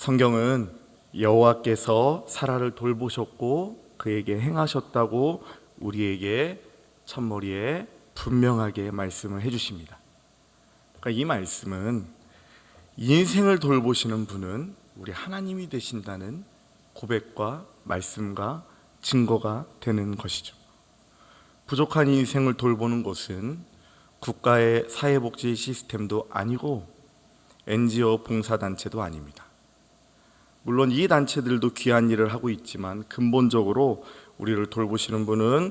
성경은 여호와께서 사라를 돌보셨고 그에게 행하셨다고 우리에게 첫머리에 분명하게 말씀을 해주십니다. 그러니까 이 말씀은 인생을 돌보시는 분은 우리 하나님이 되신다는 고백과 말씀과 증거가 되는 것이죠. 부족한 인생을 돌보는 것은 국가의 사회복지 시스템도 아니고 NGO 봉사단체도 아닙니다. 물론 이 단체들도 귀한 일을 하고 있지만 근본적으로 우리를 돌보시는 분은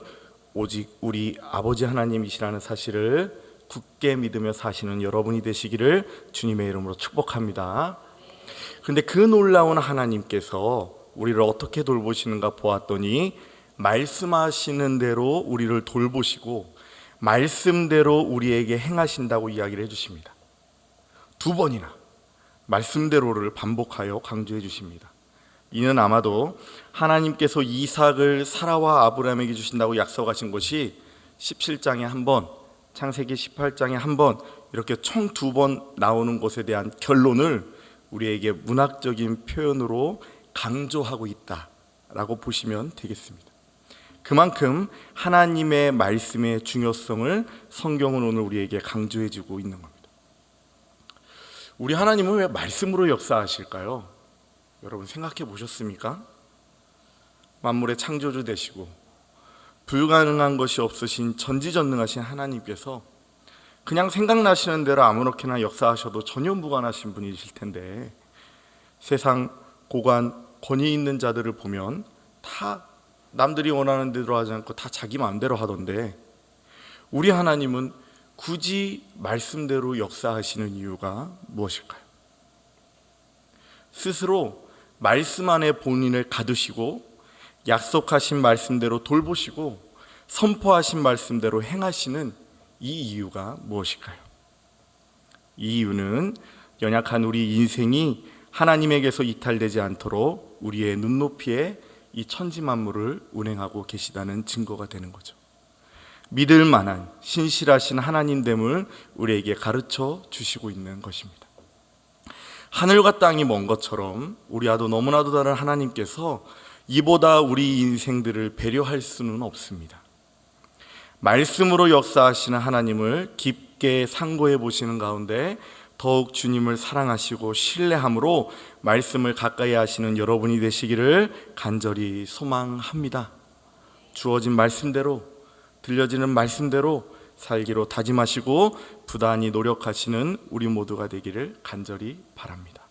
오직 우리 아버지 하나님이시라는 사실을 굳게 믿으며 사시는 여러분이 되시기를 주님의 이름으로 축복합니다. 그런데 그 놀라운 하나님께서 우리를 어떻게 돌보시는가 보았더니 말씀하시는 대로 우리를 돌보시고 말씀대로 우리에게 행하신다고 이야기를 해주십니다. 두 번이나 말씀대로를 반복하여 강조해 주십니다. 이는 아마도 하나님께서 이삭을 사라와 아브라함에게 주신다고 약속하신 것이 17장에 한 번, 창세기 18장에 한 번, 이렇게 총 2번 나오는 것에 대한 결론을 우리에게 문학적인 표현으로 강조하고 있다라고 보시면 되겠습니다. 그만큼 하나님의 말씀의 중요성을 성경은 오늘 우리에게 강조해 주고 있는 겁니다. 우리 하나님은 왜 말씀으로 역사하실까요? 여러분 생각해 보셨습니까? 만물의 창조주 되시고 불가능한 것이 없으신 전지전능하신 하나님께서 그냥 생각나시는 대로 아무렇게나 역사하셔도 전혀 무관하신 분이실 텐데 세상 고관 권위 있는 자들을 보면 다 남들이 원하는 대로 하지 않고 다 자기 마음대로 하던데 우리 하나님은 굳이 말씀대로 역사하시는 이유가 무엇일까요? 스스로 말씀 안에 본인을 가두시고 약속하신 말씀대로 돌보시고 선포하신 말씀대로 행하시는 이 이유가 무엇일까요? 이 이유는 연약한 우리 인생이 하나님에게서 이탈되지 않도록 우리의 눈높이에 이 천지 만물을 운행하고 계시다는 증거가 되는 거죠. 믿을 만한 신실하신 하나님됨을 우리에게 가르쳐 주시고 있는 것입니다. 하늘과 땅이 먼 것처럼 우리와도 너무나도 다른 하나님께서 이보다 우리 인생들을 배려할 수는 없습니다. 말씀으로 역사하시는 하나님을 깊게 상고해 보시는 가운데 더욱 주님을 사랑하시고 신뢰함으로 말씀을 가까이 하시는 여러분이 되시기를 간절히 소망합니다. 주어진 말씀대로 들려지는 말씀대로 살기로 다짐하시고 부단히 노력하시는 우리 모두가 되기를 간절히 바랍니다.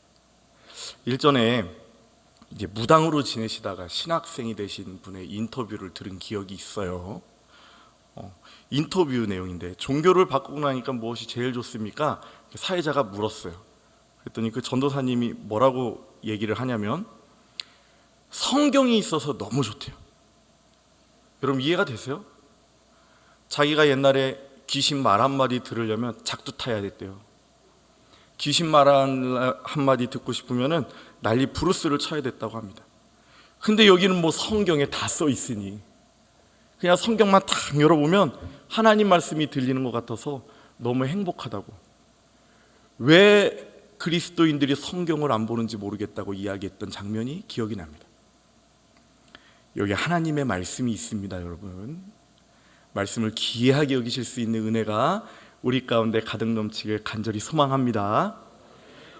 일전에 이제 무당으로 지내시다가 신학생이 되신 분의 인터뷰를 들은 기억이 있어요. 인터뷰 내용인데 종교를 바꾸고 나니까 무엇이 제일 좋습니까? 사회자가 물었어요. 그랬더니 그 전도사님이 뭐라고 얘기를 하냐면 성경이 있어서 너무 좋대요. 여러분 이해가 되세요? 자기가 옛날에 귀신 말 한마디 들으려면 작두 타야 됐대요. 귀신 말 한마디 듣고 싶으면 난리 브루스를 쳐야 됐다고 합니다. 근데 여기는 뭐 성경에 다 써 있으니 그냥 성경만 딱 열어보면 하나님 말씀이 들리는 것 같아서 너무 행복하다고. 왜 그리스도인들이 성경을 안 보는지 모르겠다고 이야기했던 장면이 기억이 납니다. 여기 하나님의 말씀이 있습니다, 여러분. 말씀을 귀하게 여기실 수 있는 은혜가 우리 가운데 가득 넘치길 간절히 소망합니다.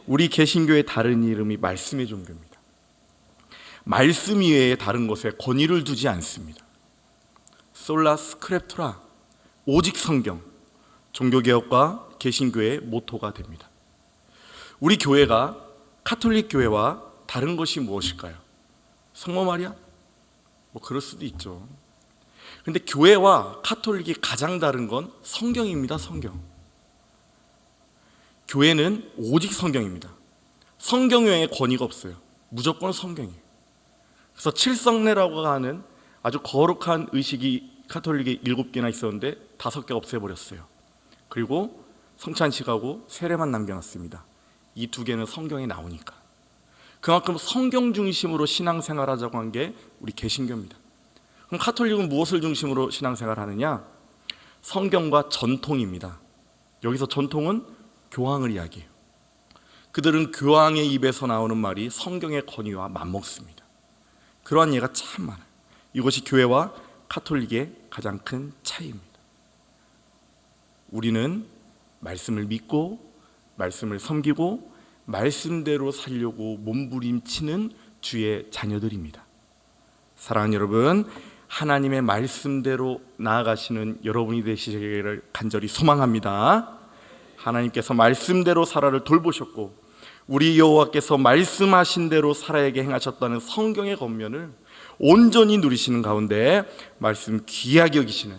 우리 개신교의 다른 이름이 말씀의 종교입니다. 말씀 이외에 다른 것에 권위를 두지 않습니다. 솔라 스크립투라, 오직 성경, 종교개혁과 개신교의 모토가 됩니다. 우리 교회가 카톨릭 교회와 다른 것이 무엇일까요? 성모 마리아? 뭐 그럴 수도 있죠. 근데 교회와 카톨릭이 가장 다른 건 성경입니다. 성경. 교회는 오직 성경입니다. 성경 외에 권위가 없어요. 무조건 성경이에요. 그래서 칠성례라고 하는 아주 거룩한 의식이 카톨릭에 7개나 있었는데 5개 없애버렸어요. 그리고 성찬식하고 세례만 남겨놨습니다. 이 2개는 성경에 나오니까. 그만큼 성경 중심으로 신앙생활하자고 한 게 우리 개신교입니다. 그럼 카톨릭은 무엇을 중심으로 신앙생활하느냐? 성경과 전통입니다. 여기서 전통은 교황을 이야기해요. 그들은 교황의 입에서 나오는 말이 성경의 권위와 맞먹습니다. 그러한 예가 참 많아요. 이것이 교회와 카톨릭의 가장 큰 차이입니다. 우리는 말씀을 믿고 말씀을 섬기고 말씀대로 살려고 몸부림치는 주의 자녀들입니다. 사랑하는 여러분, 하나님의 말씀대로 나아가시는 여러분이 되시기를 간절히 소망합니다. 하나님께서 말씀대로 사라를 돌보셨고 우리 여호와께서 말씀하신 대로 사라에게 행하셨다는 성경의 권면을 온전히 누리시는 가운데 말씀 귀하게 여기시는,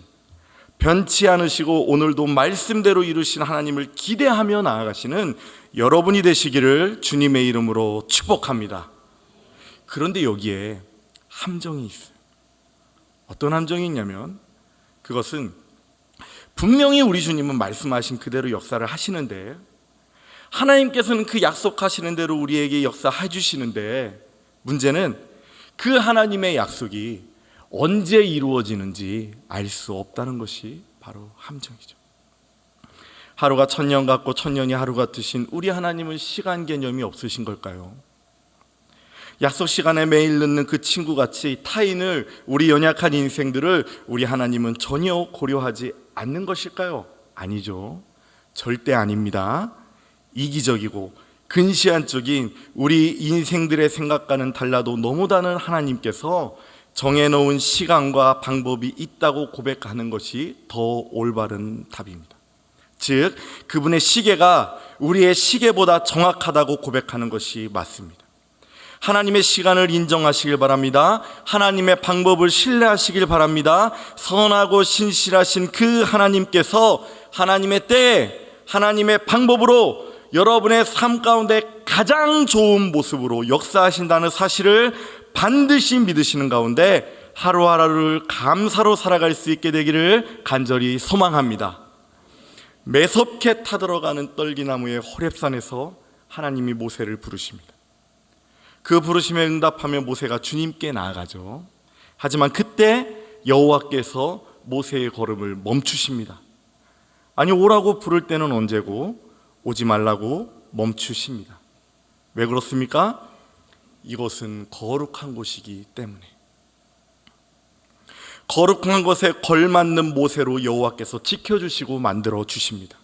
변치 않으시고 오늘도 말씀대로 이루신 하나님을 기대하며 나아가시는 여러분이 되시기를 주님의 이름으로 축복합니다. 그런데 여기에 함정이 있어요. 어떤 함정이 있냐면, 그것은 분명히 우리 주님은 말씀하신 그대로 역사를 하시는데, 하나님께서는 그 약속하시는 대로 우리에게 역사해 주시는데, 문제는 그 하나님의 약속이 언제 이루어지는지 알 수 없다는 것이 바로 함정이죠. 하루가 천년 같고 천년이 하루 같으신 우리 하나님은 시간 개념이 없으신 걸까요? 약속 시간에 매일 늦는 그 친구같이 타인을, 우리 연약한 인생들을 우리 하나님은 전혀 고려하지 않는 것일까요? 아니죠. 절대 아닙니다. 이기적이고 근시안적인 우리 인생들의 생각과는 달라도 너무 다른 하나님께서 정해놓은 시간과 방법이 있다고 고백하는 것이 더 올바른 답입니다. 즉, 그분의 시계가 우리의 시계보다 정확하다고 고백하는 것이 맞습니다. 하나님의 시간을 인정하시길 바랍니다. 하나님의 방법을 신뢰하시길 바랍니다. 선하고 신실하신 그 하나님께서 하나님의 때에 하나님의 방법으로 여러분의 삶 가운데 가장 좋은 모습으로 역사하신다는 사실을 반드시 믿으시는 가운데 하루하루를 감사로 살아갈 수 있게 되기를 간절히 소망합니다. 매섭게 타들어가는 떨기나무의 호렙산에서 하나님이 모세를 부르십니다. 그 부르심에 응답하며 모세가 주님께 나아가죠. 하지만 그때 여호와께서 모세의 걸음을 멈추십니다. 아니, 오라고 부를 때는 언제고 오지 말라고 멈추십니다. 왜 그렇습니까? 이것은 거룩한 곳이기 때문에. 거룩한 것에 걸맞는 모세로 여호와께서 지켜주시고 만들어 주십니다.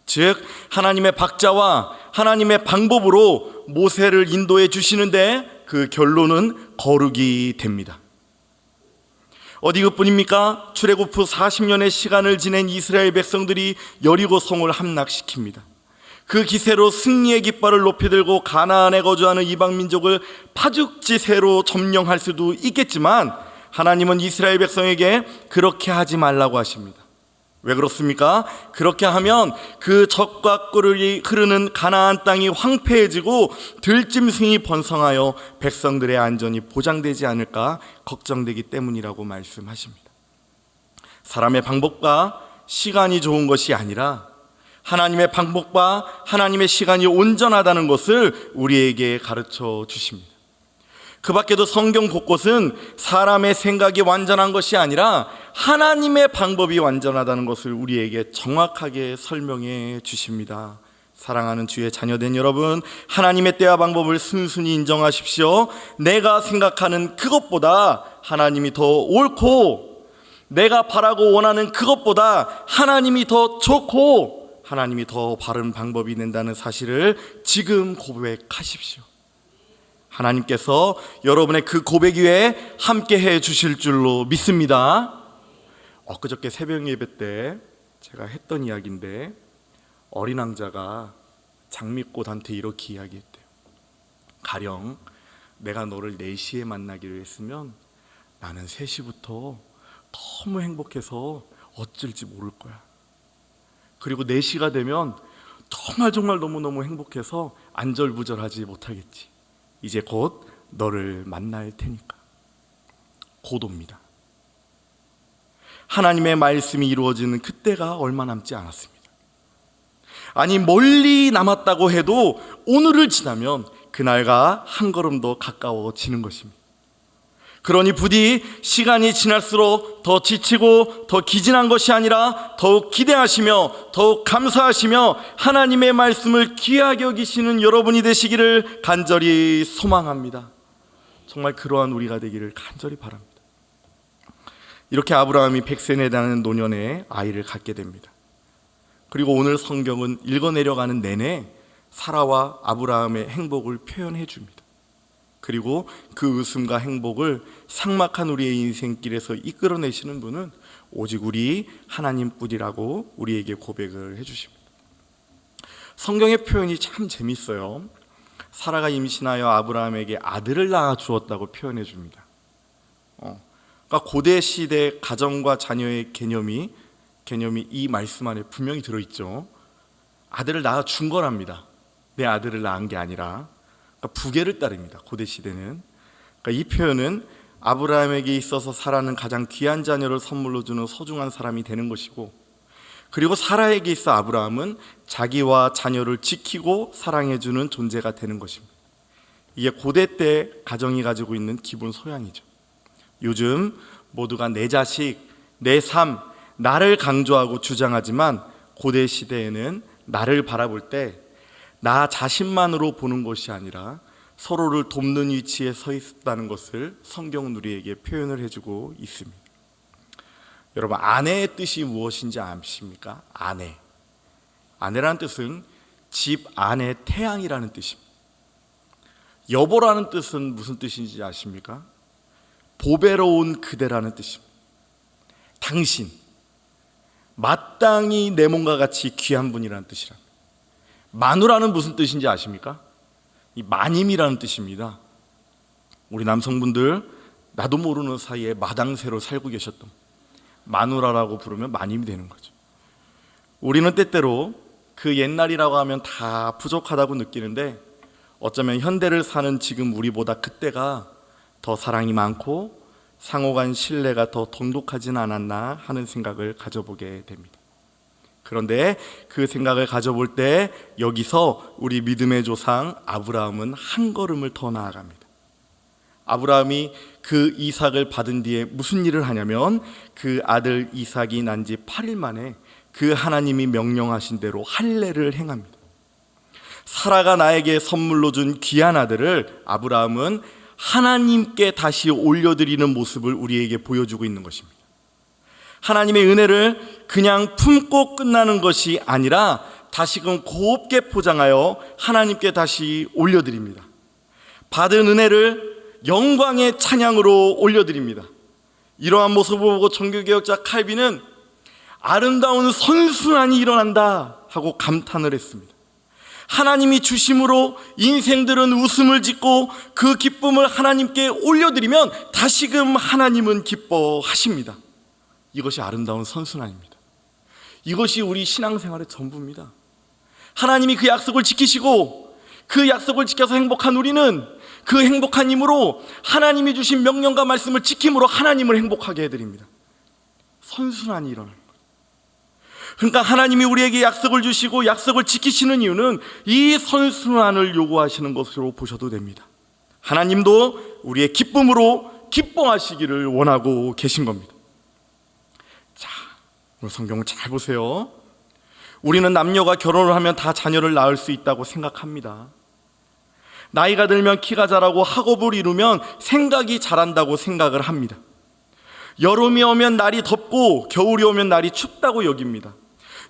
즉, 하나님의 박자와 하나님의 방법으로 모세를 인도해 주시는데 그 결론은 거룩이 됩니다. 어디 그뿐입니까? 출애굽 후 40년의 시간을 지낸 이스라엘 백성들이 여리고 성을 함락시킵니다. 그 기세로 승리의 깃발을 높이 들고 가나안에 거주하는 이방 민족을 파죽지세로 점령할 수도 있겠지만, 하나님은 이스라엘 백성에게 그렇게 하지 말라고 하십니다. 왜 그렇습니까? 그렇게 하면 그 적과 꿀이 흐르는 가나안 땅이 황폐해지고 들짐승이 번성하여 백성들의 안전이 보장되지 않을까 걱정되기 때문이라고 말씀하십니다. 사람의 방법과 시간이 좋은 것이 아니라 하나님의 방법과 하나님의 시간이 온전하다는 것을 우리에게 가르쳐 주십니다. 그 밖에도 성경 곳곳은 사람의 생각이 완전한 것이 아니라 하나님의 방법이 완전하다는 것을 우리에게 정확하게 설명해 주십니다. 사랑하는 주의 자녀된 여러분, 하나님의 때와 방법을 순순히 인정하십시오. 내가 생각하는 그것보다 하나님이 더 옳고, 내가 바라고 원하는 그것보다 하나님이 더 좋고, 하나님이 더 바른 방법이 된다는 사실을 지금 고백하십시오. 하나님께서 여러분의 그 고백 위에 함께 해 주실 줄로 믿습니다. 엊그저께 새벽 예배 때 제가 했던 이야기인데, 어린 왕자가 장미꽃한테 이렇게 이야기했대요. 가령 내가 너를 4시에 만나기로 했으면 나는 3시부터 너무 행복해서 어쩔지 모를 거야. 그리고 4시가 되면 정말 너무너무 행복해서 안절부절하지 못하겠지. 이제 곧 너를 만날 테니까. 곧 옵니다. 하나님의 말씀이 이루어지는 그때가 얼마 남지 않았습니다. 아니, 멀리 남았다고 해도 오늘을 지나면 그날과 한 걸음 더 가까워지는 것입니다. 그러니 부디 시간이 지날수록 더 지치고 더 기진한 것이 아니라 더욱 기대하시며 더욱 감사하시며 하나님의 말씀을 귀하게 여기시는 여러분이 되시기를 간절히 소망합니다. 정말 그러한 우리가 되기를 간절히 바랍니다. 이렇게 아브라함이 100세에 달하는 노년에 아이를 갖게 됩니다. 그리고 오늘 성경은 읽어내려가는 내내 사라와 아브라함의 행복을 표현해 줍니다. 그리고 그 웃음과 행복을 삭막한 우리의 인생길에서 이끌어내시는 분은 오직 우리 하나님뿐이라고 우리에게 고백을 해주십니다. 성경의 표현이 참 재밌어요. 사라가 임신하여 아브라함에게 아들을 낳아 주었다고 표현해 줍니다. 그러니까 고대 시대 가정과 자녀의 개념이 이 말씀 안에 분명히 들어있죠. 아들을 낳아 준 거랍니다. 내 아들을 낳은 게 아니라. 그러니까 부계를 따릅니다. 고대 시대는. 그러니까 이 표현은 아브라함에게 있어서 사라는 가장 귀한 자녀를 선물로 주는 소중한 사람이 되는 것이고, 그리고 사라에게 있어 아브라함은 자기와 자녀를 지키고 사랑해주는 존재가 되는 것입니다. 이게 고대 때 가정이 가지고 있는 기본 소양이죠. 요즘 모두가 내 자식, 내 삶, 나를 강조하고 주장하지만 고대 시대에는 나를 바라볼 때 나 자신만으로 보는 것이 아니라 서로를 돕는 위치에 서 있다는 것을 성경은 우리에게 표현을 해주고 있습니다. 여러분, 아내의 뜻이 무엇인지 아십니까? 아내라는 뜻은 집 안의 태양이라는 뜻입니다. 여보라는 뜻은 무슨 뜻인지 아십니까? 보배로운 그대라는 뜻입니다. 당신, 마땅히 내 몸과 같이 귀한 분이라는 뜻이랍니다. 마누라는 무슨 뜻인지 아십니까? 이 마님이라는 뜻입니다. 우리 남성분들 나도 모르는 사이에 마당새로 살고 계셨던 마누라라고 부르면 마님이 되는 거죠. 우리는 때때로 그 옛날이라고 하면 다 부족하다고 느끼는데 어쩌면 현대를 사는 지금 우리보다 그때가 더 사랑이 많고 상호간 신뢰가 더 돈독하진 않았나 하는 생각을 가져보게 됩니다. 그런데 그 생각을 가져볼 때 여기서 우리 믿음의 조상 아브라함은 한 걸음을 더 나아갑니다. 아브라함이 그 이삭을 받은 뒤에 무슨 일을 하냐면 그 아들 이삭이 난 지 8일 만에 그 하나님이 명령하신 대로 할례를 행합니다. 사라가 나에게 선물로 준 귀한 아들을 아브라함은 하나님께 다시 올려드리는 모습을 우리에게 보여주고 있는 것입니다. 하나님의 은혜를 그냥 품고 끝나는 것이 아니라 다시금 곱게 포장하여 하나님께 다시 올려드립니다. 받은 은혜를 영광의 찬양으로 올려드립니다. 이러한 모습을 보고 종교개혁자 칼빈은 아름다운 선순환이 일어난다 하고 감탄을 했습니다. 하나님이 주심으로 인생들은 웃음을 짓고 그 기쁨을 하나님께 올려드리면 다시금 하나님은 기뻐하십니다. 이것이 아름다운 선순환입니다. 이것이 우리 신앙생활의 전부입니다. 하나님이 그 약속을 지키시고 그 약속을 지켜서 행복한 우리는 그 행복한 힘으로 하나님이 주신 명령과 말씀을 지킴으로 하나님을 행복하게 해드립니다. 선순환이 일어납니다. 그러니까 하나님이 우리에게 약속을 주시고 약속을 지키시는 이유는 이 선순환을 요구하시는 것으로 보셔도 됩니다. 하나님도 우리의 기쁨으로 기뻐하시기를 원하고 계신 겁니다. 자, 오늘 성경을 잘 보세요. 우리는 남녀가 결혼을 하면 다 자녀를 낳을 수 있다고 생각합니다. 나이가 들면 키가 자라고 학업을 이루면 생각이 자란다고 생각을 합니다. 여름이 오면 날이 덥고 겨울이 오면 날이 춥다고 여깁니다.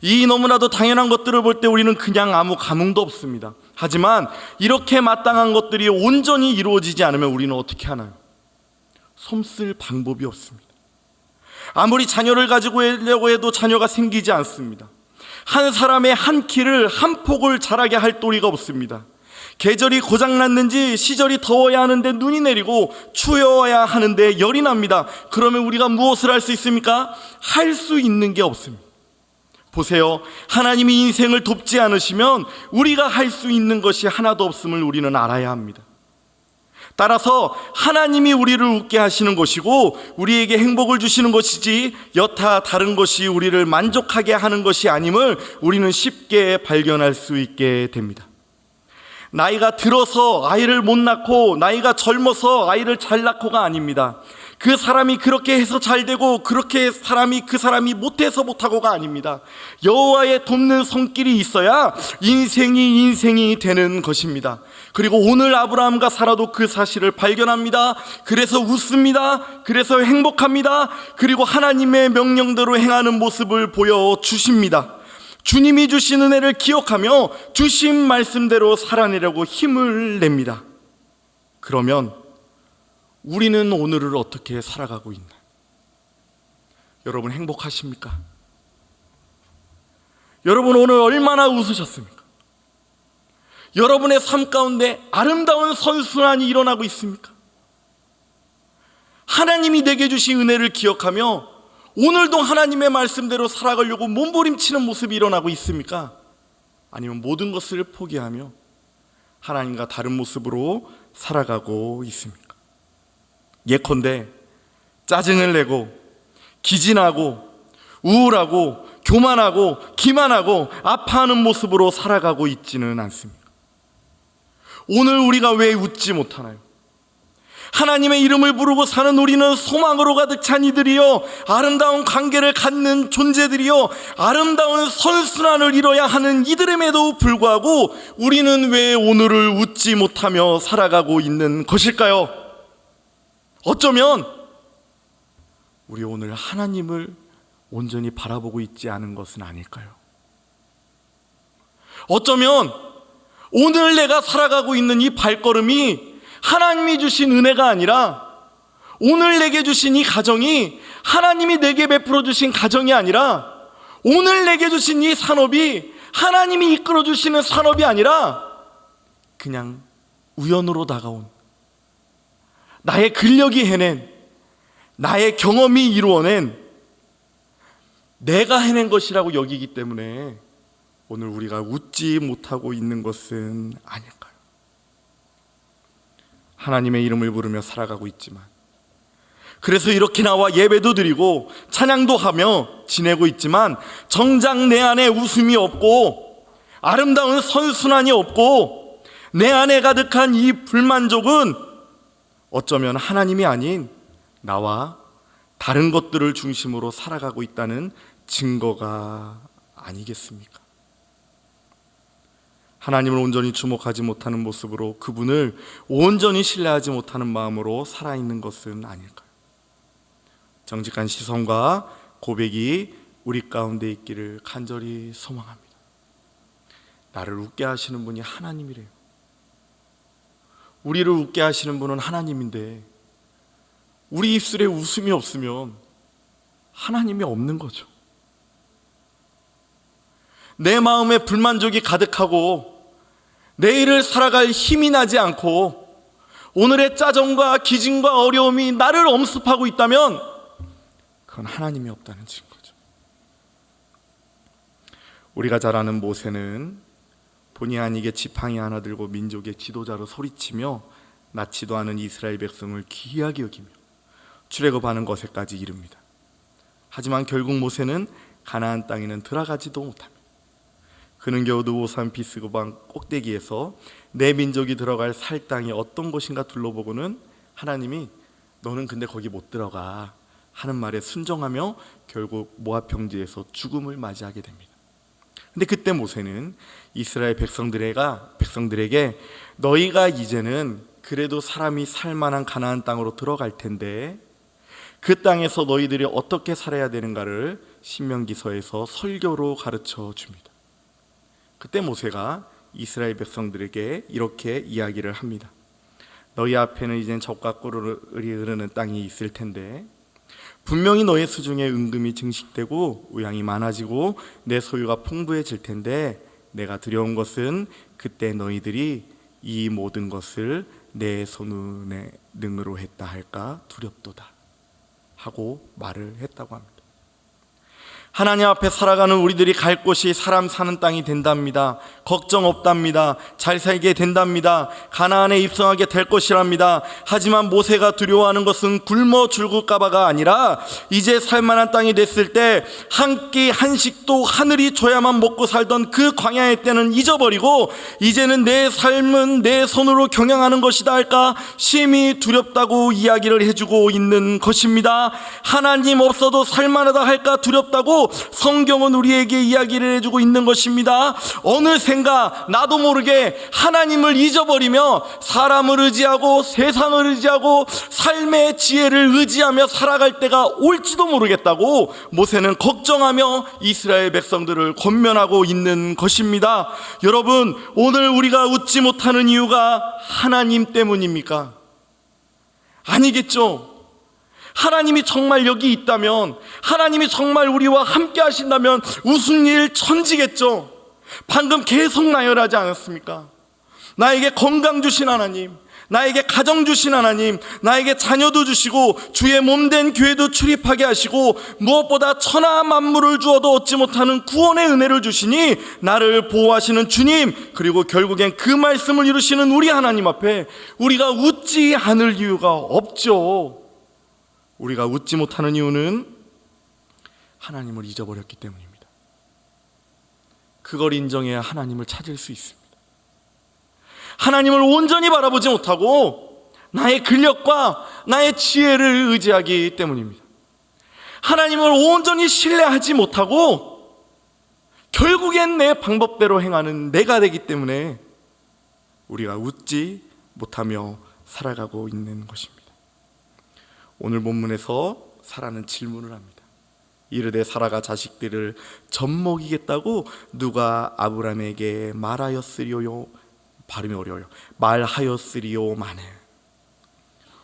이 너무나도 당연한 것들을 볼 때 우리는 그냥 아무 감흥도 없습니다. 하지만 이렇게 마땅한 것들이 온전히 이루어지지 않으면 우리는 어떻게 하나요? 솜쓸 방법이 없습니다. 아무리 자녀를 가지고 하려고 해도 자녀가 생기지 않습니다. 한 사람의 한 키를 한 폭을 자라게 할 도리가 없습니다. 계절이 고장났는지 시절이 더워야 하는데 눈이 내리고 추워야 하는데 열이 납니다. 그러면 우리가 무엇을 할 수 있습니까? 할 수 있는 게 없습니다. 보세요. 하나님이 인생을 돕지 않으시면 우리가 할 수 있는 것이 하나도 없음을 우리는 알아야 합니다. 따라서 하나님이 우리를 웃게 하시는 것이고 우리에게 행복을 주시는 것이지 여타 다른 것이 우리를 만족하게 하는 것이 아님을 우리는 쉽게 발견할 수 있게 됩니다. 나이가 들어서 아이를 못 낳고 나이가 젊어서 아이를 잘 낳고가 아닙니다. 그 사람이 그렇게 해서 잘 되고 그렇게 그 사람이 못해서 못하고가 아닙니다. 여호와의 돕는 손길이 있어야 인생이 되는 것입니다. 그리고 오늘 아브라함과 사라도 그 사실을 발견합니다. 그래서 웃습니다. 그래서 행복합니다. 그리고 하나님의 명령대로 행하는 모습을 보여주십니다. 주님이 주신 은혜를 기억하며 주신 말씀대로 살아내려고 힘을 냅니다. 그러면 우리는 오늘을 어떻게 살아가고 있나요? 여러분 행복하십니까? 여러분 오늘 얼마나 웃으셨습니까? 여러분의 삶 가운데 아름다운 선순환이 일어나고 있습니까? 하나님이 내게 주신 은혜를 기억하며 오늘도 하나님의 말씀대로 살아가려고 몸부림치는 모습이 일어나고 있습니까? 아니면 모든 것을 포기하며 하나님과 다른 모습으로 살아가고 있습니까? 예컨대 짜증을 내고 기진하고 우울하고 교만하고 기만하고 아파하는 모습으로 살아가고 있지는 않습니다. 오늘 우리가 왜 웃지 못하나요? 하나님의 이름을 부르고 사는 우리는 소망으로 가득 찬 이들이요, 아름다운 관계를 갖는 존재들이요, 아름다운 선순환을 이뤄야 하는 이들임에도 불구하고 우리는 왜 오늘을 웃지 못하며 살아가고 있는 것일까요? 어쩌면 우리 오늘 하나님을 온전히 바라보고 있지 않은 것은 아닐까요? 어쩌면 오늘 내가 살아가고 있는 이 발걸음이 하나님이 주신 은혜가 아니라, 오늘 내게 주신 이 가정이 하나님이 내게 베풀어 주신 가정이 아니라, 오늘 내게 주신 이 산업이 하나님이 이끌어 주시는 산업이 아니라 그냥 우연으로 다가온, 나의 근력이 해낸, 나의 경험이 이루어낸, 내가 해낸 것이라고 여기기 때문에 오늘 우리가 웃지 못하고 있는 것은 아닐까요? 하나님의 이름을 부르며 살아가고 있지만, 그래서 이렇게 나와 예배도 드리고 찬양도 하며 지내고 있지만 정작 내 안에 웃음이 없고 아름다운 선순환이 없고 내 안에 가득한 이 불만족은 어쩌면 하나님이 아닌 나와 다른 것들을 중심으로 살아가고 있다는 증거가 아니겠습니까? 하나님을 온전히 주목하지 못하는 모습으로, 그분을 온전히 신뢰하지 못하는 마음으로 살아있는 것은 아닐까요? 정직한 시선과 고백이 우리 가운데 있기를 간절히 소망합니다. 나를 웃게 하시는 분이 하나님이래요. 우리를 웃게 하시는 분은 하나님인데 우리 입술에 웃음이 없으면 하나님이 없는 거죠. 내 마음에 불만족이 가득하고 내일을 살아갈 힘이 나지 않고 오늘의 짜증과 기진과 어려움이 나를 엄습하고 있다면 그건 하나님이 없다는 증거죠. 우리가 잘 아는 모세는 본의 아니게 지팡이 하나 들고 민족의 지도자로 소리치며 낳지도 않은 이스라엘 백성을 귀하게 여기며 출애굽하는 것에까지 이릅니다. 하지만 결국 모세는 가나안 땅에는 들어가지도 못합니다. 그는 겨우 느보산 비스고방 꼭대기에서 내 민족이 들어갈 살 땅이 어떤 곳인가 둘러보고는 하나님이 너는 근데 거기 못 들어가 하는 말에 순종하며 결국 모압 평지에서 죽음을 맞이하게 됩니다. 근데 그때 모세는 이스라엘 백성들에게 너희가 이제는 그래도 사람이 살만한 가나안 땅으로 들어갈 텐데 그 땅에서 너희들이 어떻게 살아야 되는가를 신명기서에서 설교로 가르쳐 줍니다. 그때 모세가 이스라엘 백성들에게 이렇게 이야기를 합니다. 너희 앞에는 이젠 젖과 꿀이 흐르는 땅이 있을 텐데 분명히 너희 수중에 은금이 증식되고 우양이 많아지고 내 소유가 풍부해질 텐데 내가 두려운 것은 그때 너희들이 이 모든 것을 내 손의 능으로 했다 할까 두렵도다 하고 말을 했다고 합니다. 하나님 앞에 살아가는 우리들이 갈 곳이 사람 사는 땅이 된답니다. 걱정 없답니다. 잘 살게 된답니다. 가나안에 입성하게 될 것이랍니다. 하지만 모세가 두려워하는 것은 굶어 죽을까봐가 아니라 이제 살만한 땅이 됐을 때 한 끼 한식도 하늘이 줘야만 먹고 살던 그 광야의 때는 잊어버리고 이제는 내 삶은 내 손으로 경영하는 것이다 할까 심히 두렵다고 이야기를 해주고 있는 것입니다. 하나님 없어도 살만하다 할까 두렵다고 성경은 우리에게 이야기를 해주고 있는 것입니다. 어느샌가 나도 모르게 하나님을 잊어버리며 사람을 의지하고 세상을 의지하고 삶의 지혜를 의지하며 살아갈 때가 올지도 모르겠다고 모세는 걱정하며 이스라엘 백성들을 권면하고 있는 것입니다. 여러분, 오늘 우리가 웃지 못하는 이유가 하나님 때문입니까? 아니겠죠. 하나님이 정말 여기 있다면, 하나님이 정말 우리와 함께 하신다면 웃을 일 천지겠죠. 방금 계속 나열하지 않았습니까? 나에게 건강 주신 하나님, 나에게 가정 주신 하나님, 나에게 자녀도 주시고 주의 몸된 교회도 출입하게 하시고 무엇보다 천하 만물을 주어도 얻지 못하는 구원의 은혜를 주시니 나를 보호하시는 주님, 그리고 결국엔 그 말씀을 이루시는 우리 하나님 앞에 우리가 웃지 않을 이유가 없죠. 우리가 웃지 못하는 이유는 하나님을 잊어버렸기 때문입니다. 그걸 인정해야 하나님을 찾을 수 있습니다. 하나님을 온전히 바라보지 못하고 나의 근력과 나의 지혜를 의지하기 때문입니다. 하나님을 온전히 신뢰하지 못하고 결국엔 내 방법대로 행하는 내가 되기 때문에 우리가 웃지 못하며 살아가고 있는 것입니다. 오늘 본문에서 사라는 질문을 합니다. 이르되 사라가 자식들을 젖먹이겠다고 누가 아브라함에게 말하였으리요? 발음이 어려워요. 말하였으리요마네.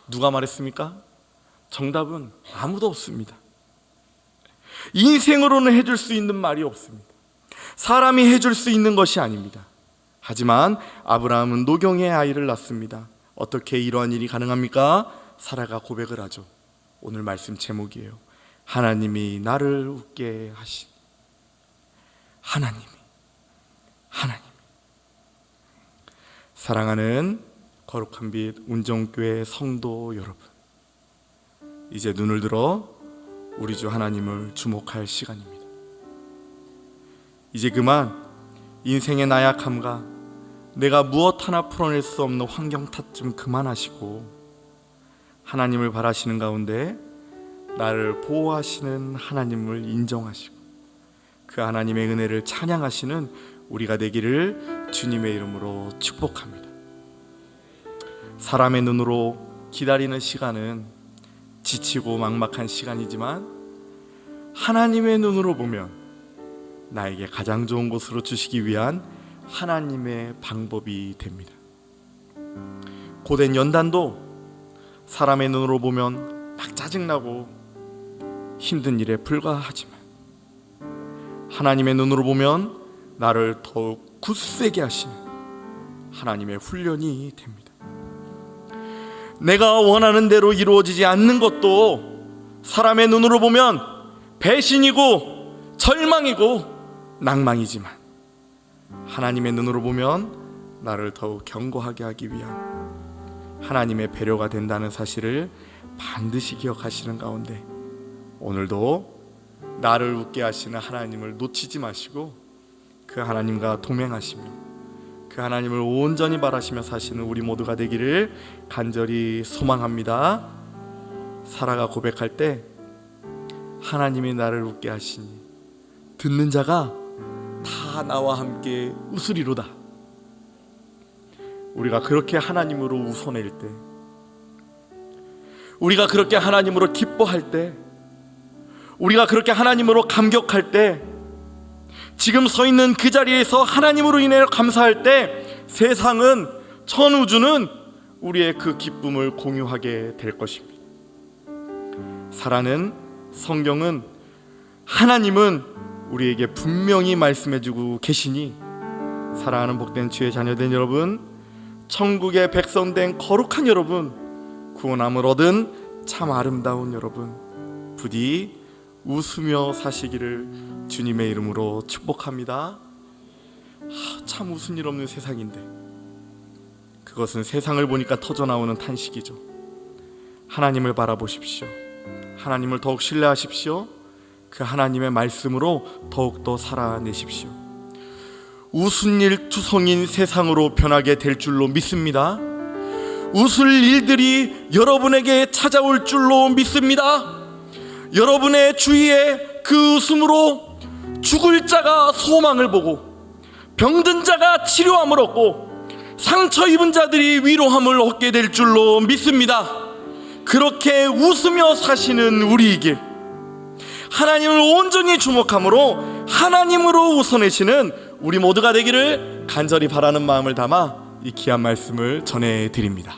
누가 말했습니까? 정답은 아무도 없습니다. 인생으로는 해줄 수 있는 말이 없습니다. 사람이 해줄 수 있는 것이 아닙니다. 하지만 아브라함은 노경의 아이를 낳습니다. 어떻게 이러한 일이 가능합니까? 사라가 고백을 하죠. 오늘 말씀 제목이에요. 하나님이 나를 웃게 하신. 하나님이. 사랑하는 거룩한 빛 운정교회 성도 여러분, 이제 눈을 들어 우리 주 하나님을 주목할 시간입니다. 이제 그만 인생의 나약함과 내가 무엇 하나 풀어낼 수 없는 환경 탓 좀 그만하시고 하나님을 바라시는 가운데 나를 보호하시는 하나님을 인정하시고 그 하나님의 은혜를 찬양하시는 우리가 되기를 주님의 이름으로 축복합니다. 사람의 눈으로 기다리는 시간은 지치고 막막한 시간이지만 하나님의 눈으로 보면 나에게 가장 좋은 곳으로 주시기 위한 하나님의 방법이 됩니다. 고된 연단도 사람의 눈으로 보면 막 짜증나고 힘든 일에 불과하지만 하나님의 눈으로 보면 나를 더욱 굳세게 하시는 하나님의 훈련이 됩니다. 내가 원하는 대로 이루어지지 않는 것도 사람의 눈으로 보면 배신이고 절망이고 낭망이지만 하나님의 눈으로 보면 나를 더욱 견고하게 하기 위한 하나님의 배려가 된다는 사실을 반드시 기억하시는 가운데 오늘도 나를 웃게 하시는 하나님을 놓치지 마시고 그 하나님과 동행하시며 그 하나님을 온전히 바라시며 사시는 우리 모두가 되기를 간절히 소망합니다. 사라가 고백할 때 하나님이 나를 웃게 하시니 듣는 자가 다 나와 함께 웃으리로다. 우리가 그렇게 하나님으로 웃어낼 때, 우리가 그렇게 하나님으로 기뻐할 때, 우리가 그렇게 하나님으로 감격할 때, 지금 서 있는 그 자리에서 하나님으로 인해 감사할 때 세상은, 천우주는 우리의 그 기쁨을 공유하게 될 것입니다. 사라는, 성경은, 하나님은 우리에게 분명히 말씀해주고 계시니 사랑하는 복된 주의 자녀된 여러분, 천국의 백성된 거룩한 여러분, 구원함을 얻은 참 아름다운 여러분, 부디 웃으며 사시기를 주님의 이름으로 축복합니다. 참 웃은 일 없는 세상인데 그것은 세상을 보니까 터져나오는 탄식이죠. 하나님을 바라보십시오. 하나님을 더욱 신뢰하십시오. 그 하나님의 말씀으로 더욱더 살아내십시오. 웃은 일 투성인 세상으로 변하게 될 줄로 믿습니다. 웃을 일들이 여러분에게 찾아올 줄로 믿습니다. 여러분의 주위에 그 웃음으로 죽을 자가 소망을 보고 병든 자가 치료함을 얻고 상처 입은 자들이 위로함을 얻게 될 줄로 믿습니다. 그렇게 웃으며 사시는 우리의 길, 하나님을 온전히 주목함으로 하나님으로 웃어내시는 우리 모두가 되기를 간절히 바라는 마음을 담아 이 귀한 말씀을 전해드립니다.